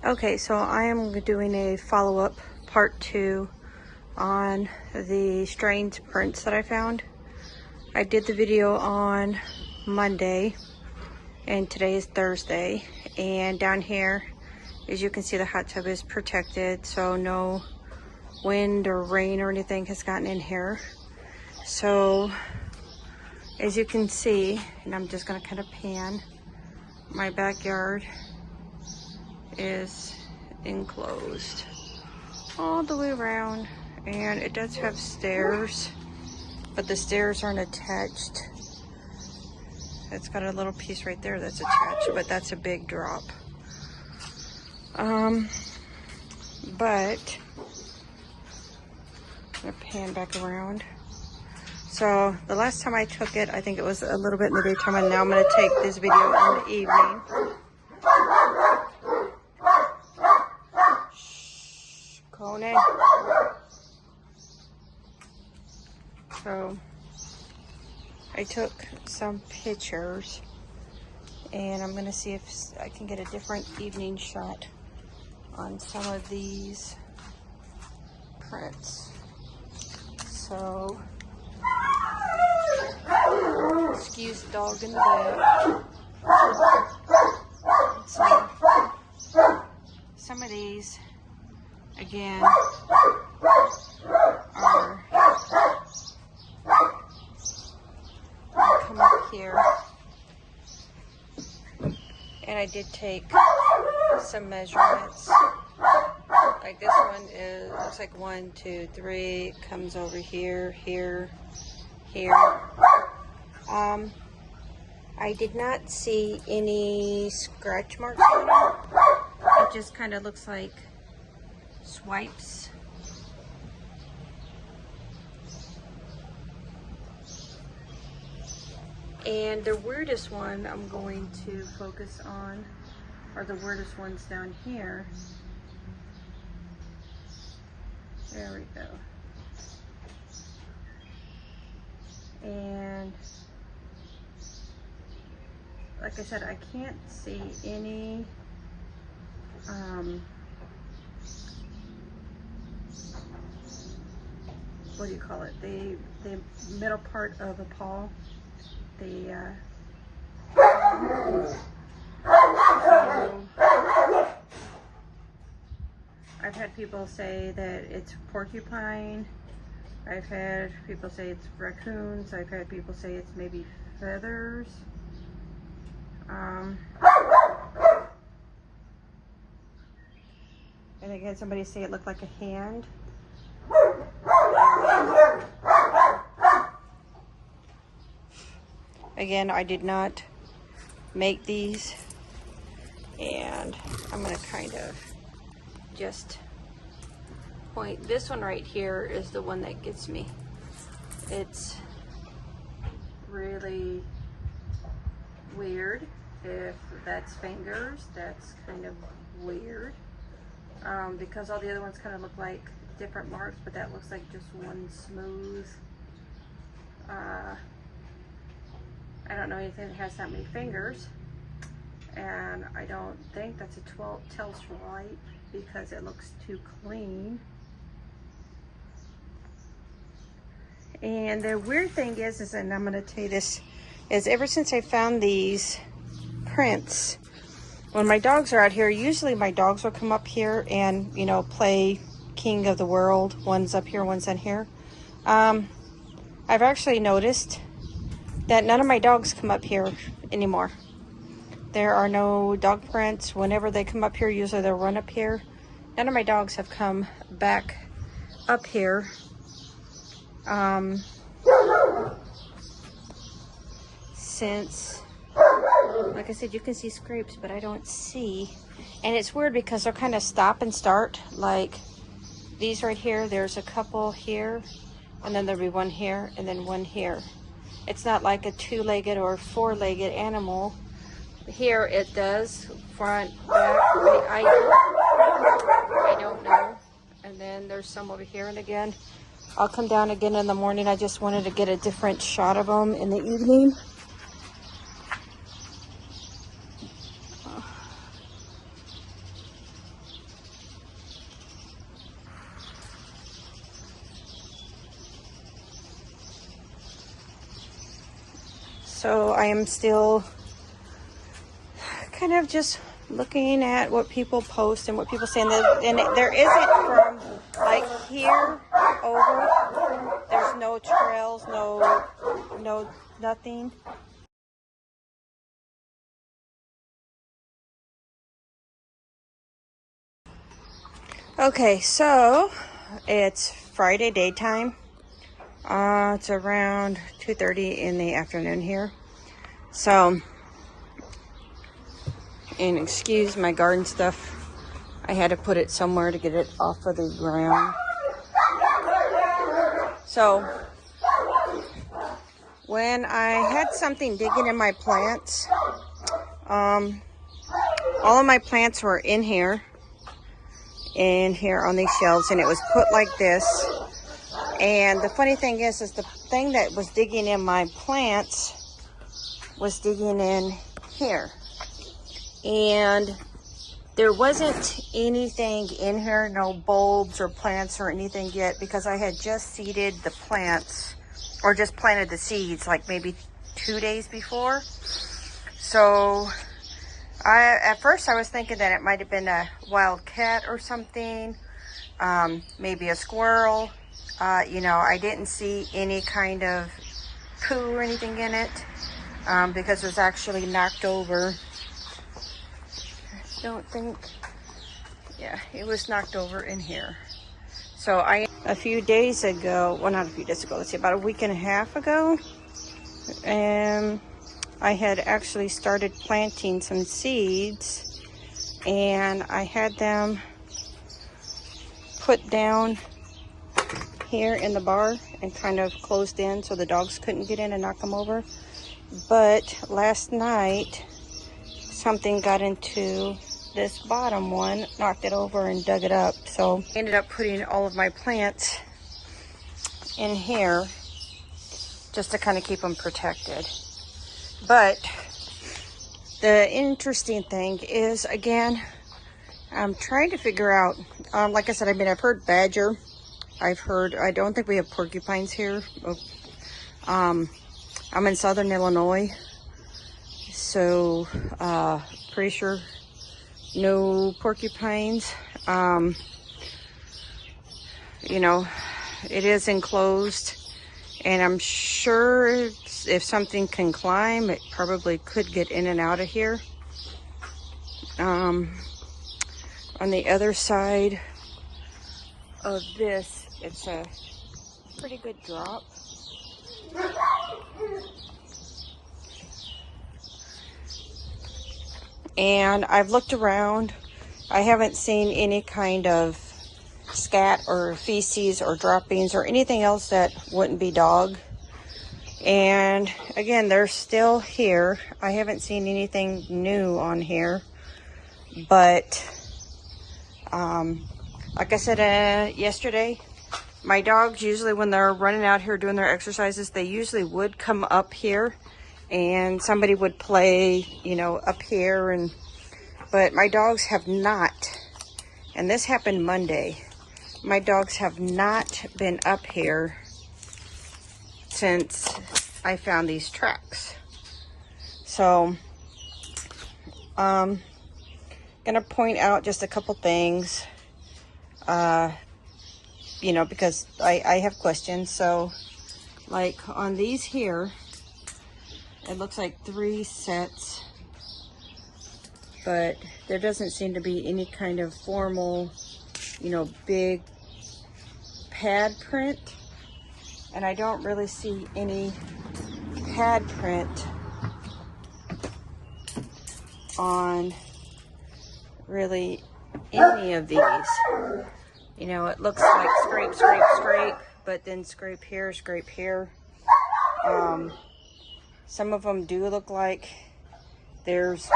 Okay, so I am doing a follow-up part 2 on the strange prints that I found. I did the video on Monday and today is Thursday, and down here, as you can see, the hot tub is protected, so no wind or rain or anything has gotten in here. So as you can see, and I'm just going to kind of pan, my backyard is enclosed all the way around, and it does have stairs, but the stairs aren't attached. It's got a little piece right there that's attached, but that's a big drop. But I'm gonna pan back around. So the last time I took it, I think it was a little bit in the daytime, and now I'm gonna take this video in the evening. Shh, Conan. So I took some pictures, and I'm gonna see if I can get a different evening shot on some of these prints. So, excuse the dog in the bed. So, some of these, again, are, come up here, and I did take some measurements. Like this one is, looks like 1, 2, 3, comes over here, here, here. I did not see any scratch marks on it. It just kind of looks like swipes. And the weirdest one I'm going to focus on, or the weirdest ones down here. There we go. And like I said, I can't see any what do you call it? The middle part of a paw. The I've had people say that it's porcupine. I've had people say it's raccoons. I've had people say it's maybe feathers. And again, somebody say it looked like a hand. Again, I did not make these, and I'm gonna kind of just point. This one right here is the one that gets me. It's really weird. If that's fingers, that's kind of weird, because all the other ones kind of look like different marks, but that looks like just one smooth. I don't know anything that has that many fingers, and I don't think that's a 12 tail swipe because it looks too clean. And the weird thing is and I'm going to tell you this, is ever since I found these prints, when my dogs are out here, usually my dogs will come up here and, you know, play King of the World. One's up here, one's in here. I've actually noticed that none of my dogs come up here anymore. There are no dog prints. Whenever they come up here, usually they'll run up here. None of my dogs have come back up here. Since, like I said, you can see scrapes, but I don't see. And it's weird because they'll kind of stop and start. Like these right here, there's a couple here, and then there'll be one here, and then one here. It's not like a 2-legged or 4-legged animal. Here it does, front, back, I don't know. And then there's some over here, and again, I'll come down again in the morning. I just wanted to get a different shot of them in the evening. So I am still kind of just looking at what people post and what people say. And there isn't from like here over. There's no trails, no nothing. Okay, so it's Friday daytime. It's around 2:30 in the afternoon here. So, and excuse my garden stuff. I had to put it somewhere to get it off of the ground. So, when I had something digging in my plants, all of my plants were in here on these shelves, and it was put like this. And the funny thing is the thing that was digging in my plants was digging in here. And there wasn't anything in here, no bulbs or plants or anything yet, because I had just seeded the plants, or just planted the seeds like maybe 2 days before. So at first I was thinking that it might have been a wild cat or something, maybe a squirrel. You know, I didn't see any kind of poo or anything in it, because it was actually knocked over. Don't think, yeah, it was knocked over in here. So a few days ago, well, not a few days ago, let's see, about a week and a half ago, I had actually started planting some seeds, and I had them put down here in the bar and kind of closed in so the dogs couldn't get in and knock them over. But last night, something got into this bottom one, knocked it over and dug it up. So I ended up putting all of my plants in here just to kind of keep them protected. But the interesting thing is, again, I'm trying to figure out, like I said, I've heard badger. I don't think we have porcupines here. I'm in southern Illinois, so pretty sure no porcupines. You know, it is enclosed, and I'm sure if something can climb, it probably could get in and out of here. On the other side of this, it's a pretty good drop. And I've looked around. I haven't seen any kind of scat or feces or droppings or anything else that wouldn't be dog. And again, they're still here. I haven't seen anything new on here. But like I said yesterday, my dogs usually, when they're running out here doing their exercises, they usually would come up here and somebody would play, you know, up here. But my dogs have not, and this happened Monday, my dogs have not been up here since I found these tracks. So gonna point out just a couple things, you know, because I have questions. So like on these here, it looks like 3 sets, but there doesn't seem to be any kind of formal, you know, big pad print. And I don't really see any pad print on really any of these. You know, it looks like scrape, scrape, scrape, but then scrape here, scrape here. Some of them do look like there's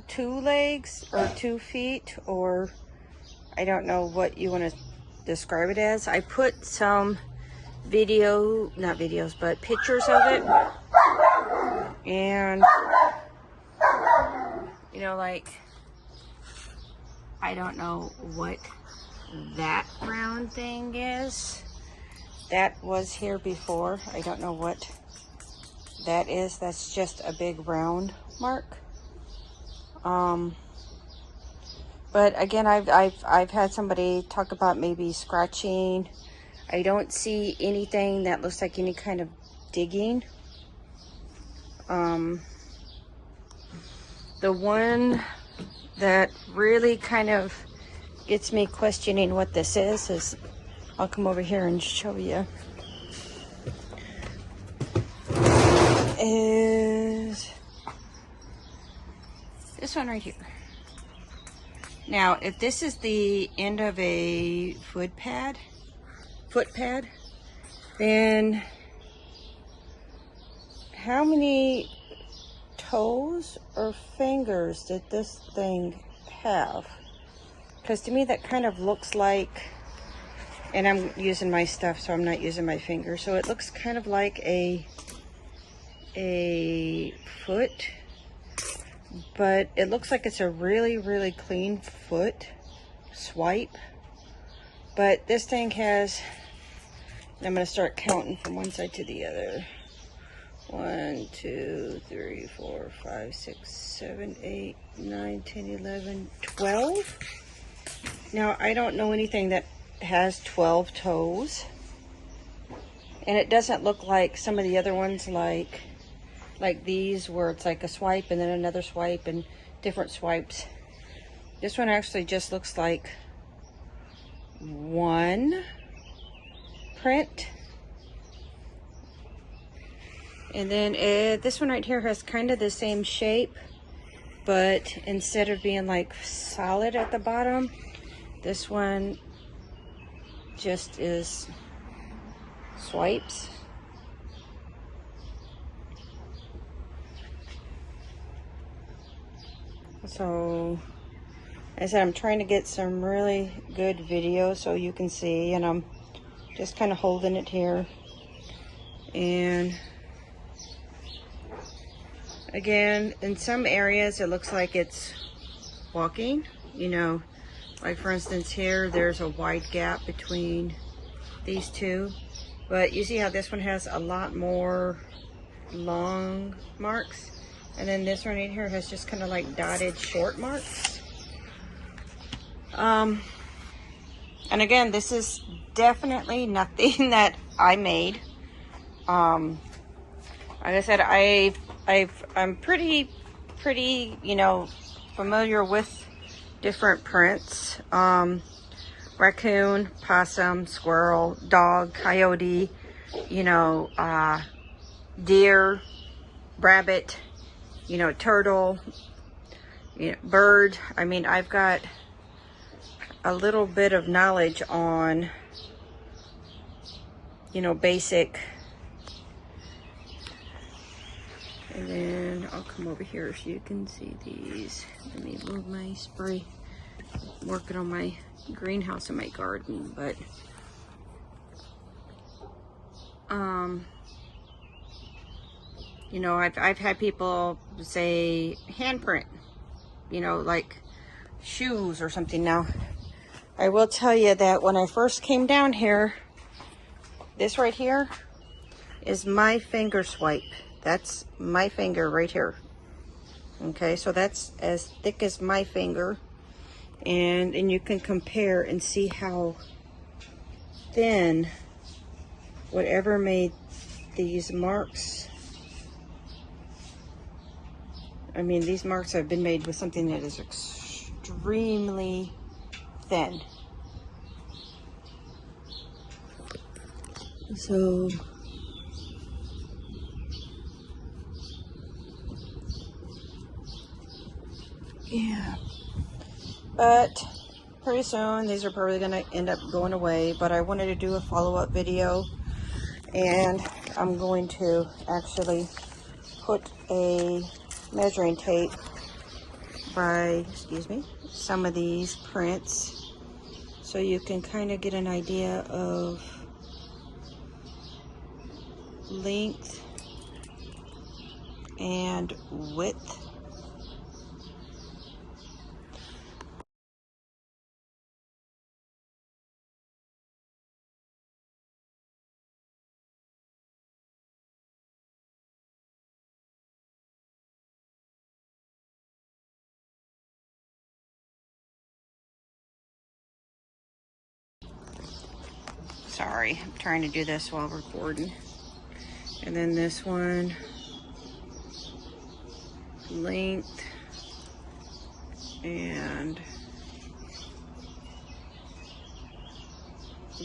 two legs or 2 feet, or I don't know what you want to describe it as. I put some not videos, but pictures of it. And, you know, like, I don't know what that round thing is. That was here before. I don't know what that is. That's just a big round mark. But again, I've had somebody talk about maybe scratching. I don't see anything that looks like any kind of digging. The one that really kind of gets me questioning what this is I'll come over here and show you, is this one right here. Now, if this is the end of a foot pad, then how many toes or fingers did this thing have? Because to me that kind of looks like, and I'm using my stuff so I'm not using my finger, so it looks kind of like a foot, but it looks like it's a really, really clean foot swipe. But this thing has, I'm going to start counting from one side to the other. 1, 2, 3, 4, 5, 6, 7, 8, 9, 10, 11, 12. Now, I don't know anything that has 12 toes. And it doesn't look like some of the other ones, like these, where it's like a swipe and then another swipe and different swipes. This one actually just looks like one print. And then this one right here has kind of the same shape, but instead of being like solid at the bottom, this one just is swipes. So, as I said, I'm trying to get some really good video so you can see, and I'm just kind of holding it here. And again, in some areas it looks like it's walking, you know, like for instance here, there's a wide gap between these two, but you see how this one has a lot more long marks, and then this one in here has just kind of like dotted short marks. And again, this is definitely nothing that I made. Like I said, I'm pretty, you know, familiar with different prints. Raccoon, possum, squirrel, dog, coyote, you know, deer, rabbit, you know, turtle, you know, bird. I mean, I've got a little bit of knowledge on, you know, basic. And then I'll come over here so you can see these. Let me move my spray. I'm working on my greenhouse in my garden, but you know, I've had people say handprint, you know, like shoes or something. Now, I will tell you that when I first came down here, this right here is my finger swipe. That's my finger right here. Okay, so that's as thick as my finger. And you can compare and see how thin whatever made these marks. I mean, these marks have been made with something that is extremely thin. So yeah, but pretty soon these are probably going to end up going away, but I wanted to do a follow-up video, and I'm going to actually put a measuring tape by, excuse me, some of these prints so you can kind of get an idea of length and width. Sorry, I'm trying to do this while recording. And then this one, length and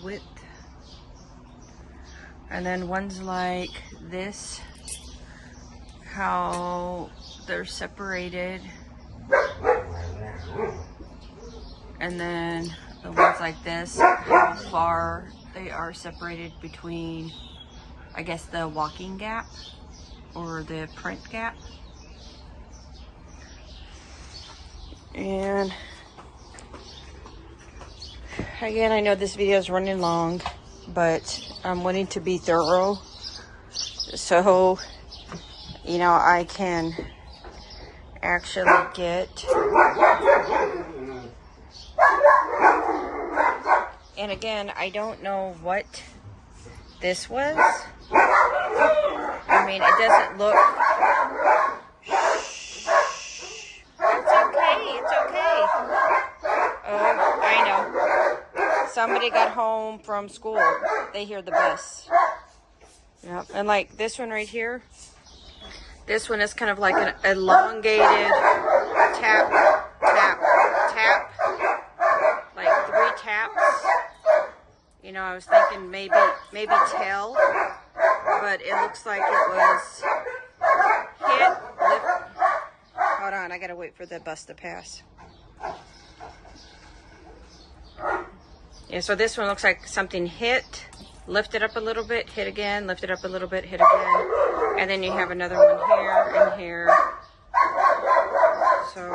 width. And then one's like this, how they're separated. And then the ones like this, how far they are separated between, I guess, the walking gap or the print gap. And again, I know this video is running long, but I'm wanting to be thorough, so you know I can actually get. And again, I don't know what this was. I mean, it doesn't look. It's okay. It's okay. Oh, I know. Somebody got home from school. They hear the bus. Yep. And like this one right here. This one is kind of like an elongated tap, tap, tap. Like 3 taps. You know, I was thinking maybe tail, but it looks like it was hit, lift. Hold on, I gotta wait for the bus to pass. Yeah, so this one looks like something hit, lifted up a little bit, hit again, lifted up a little bit, hit again. And then you have another one here and here. So,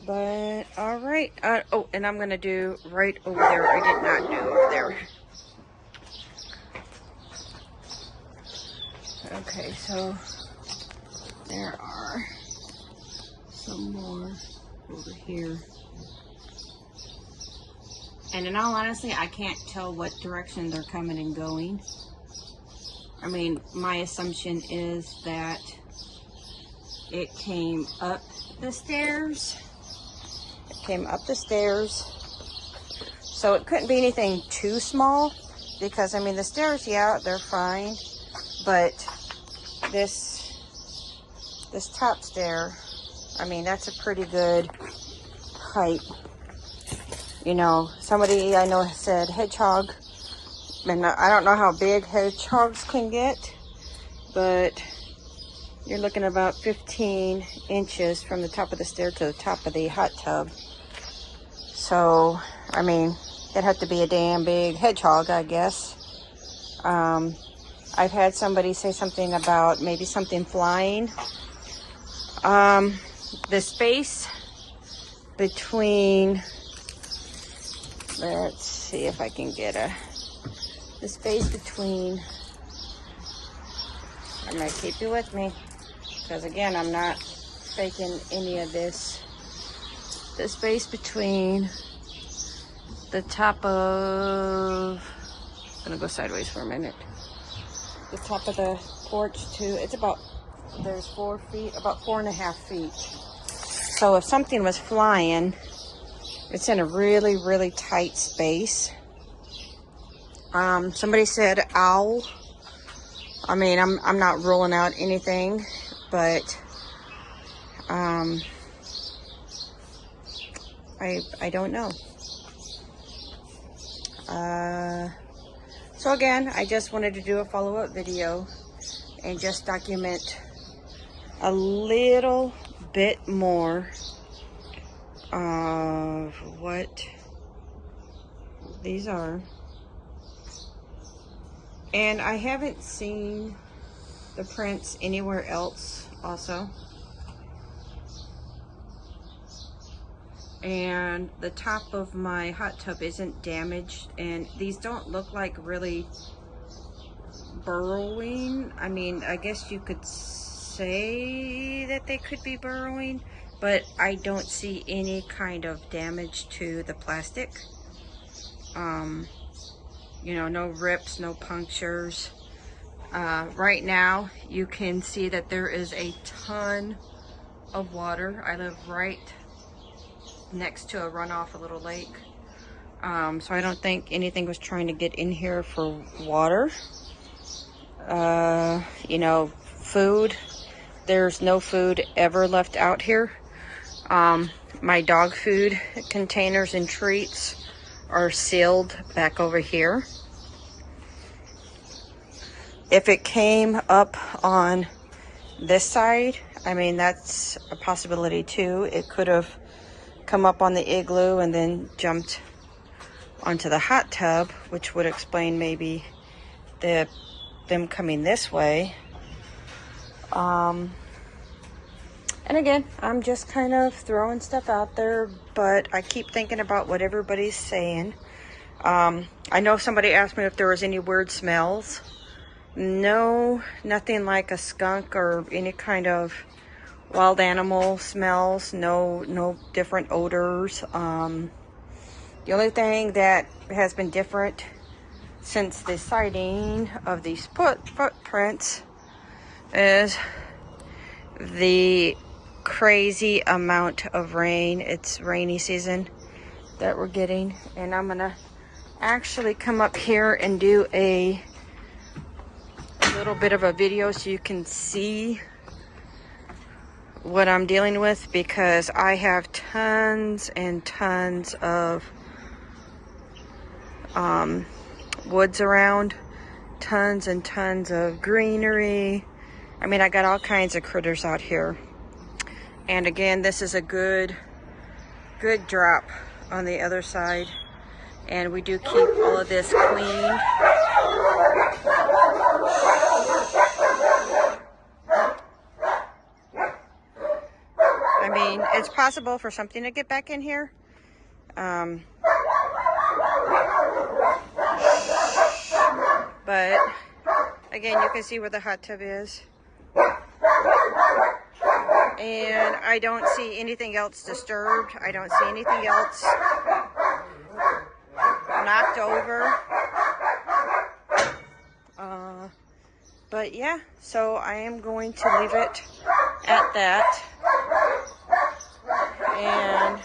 but all right. Oh, and I'm gonna do right over there. I did not do over there. Okay, so there are some more over here. And in all honesty, I can't tell what direction they're coming and going. I mean, my assumption is that it came up the stairs. It came up the stairs. So it couldn't be anything too small, because I mean the stairs, yeah, they're fine. But this top stair, I mean, that's a pretty good height. You know, somebody I know said hedgehog, and I don't know how big hedgehogs can get, but you're looking at about 15 inches from the top of the stair to the top of the hot tub. So, I mean, it'd have to be a damn big hedgehog, I guess. I've had somebody say something about maybe something flying. The space between, let's see if I can get the space between, I'm going to keep you with me, because again, I'm not faking any of this. The space between the top of, I'm going to go sideways for a minute. The top of the porch to, it's about, there's 4 feet, about 4.5 feet. So if something was flying, it's in a really, really tight space. Somebody said owl. I mean, I'm not ruling out anything, but I don't know. So again, I just wanted to do a follow-up video and just document a little bit more of what these are. And I haven't seen the prints anywhere else also. And the top of my hot tub isn't damaged, and these don't look like really burrowing. I mean, I guess you could say that they could be burrowing, but I don't see any kind of damage to the plastic. You know, no rips, no punctures. Right now, you can see that there is a ton of water. I live right next to a runoff, a little lake. So I don't think anything was trying to get in here for water. You know, food. There's no food ever left out here. My dog food containers and treats are sealed back over here. If it came up on this side, I mean, that's a possibility too. It could have come up on the igloo and then jumped onto the hot tub, which would explain maybe them coming this way. And again, I'm just kind of throwing stuff out there, but I keep thinking about what everybody's saying. I know somebody asked me if there was any weird smells. No, nothing like a skunk or any kind of wild animal smells. No different odors. The only thing that has been different since the sighting of these footprints is the crazy amount of rain. It's rainy season that we're getting, and I'm gonna actually come up here and do a little bit of a video so you can see what I'm dealing with, because I have tons and tons of woods around, tons and tons of greenery. I mean, I got all kinds of critters out here. And again, this is a good drop on the other side, and we do keep all of this clean. I mean, it's possible for something to get back in here. But again, you can see where the hot tub is. And I don't see anything else disturbed. I don't see anything else knocked over. But yeah, so I am going to leave it at that. And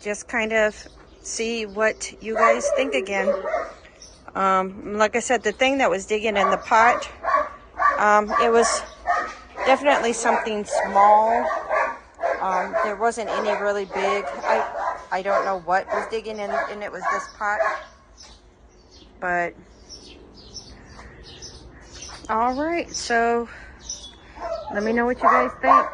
just kind of see what you guys think again. Like I said, the thing that was digging in the pot, it was definitely something small. There wasn't any really big. I don't know what was digging in, and it was this pot. But all right, so let me know what you guys think.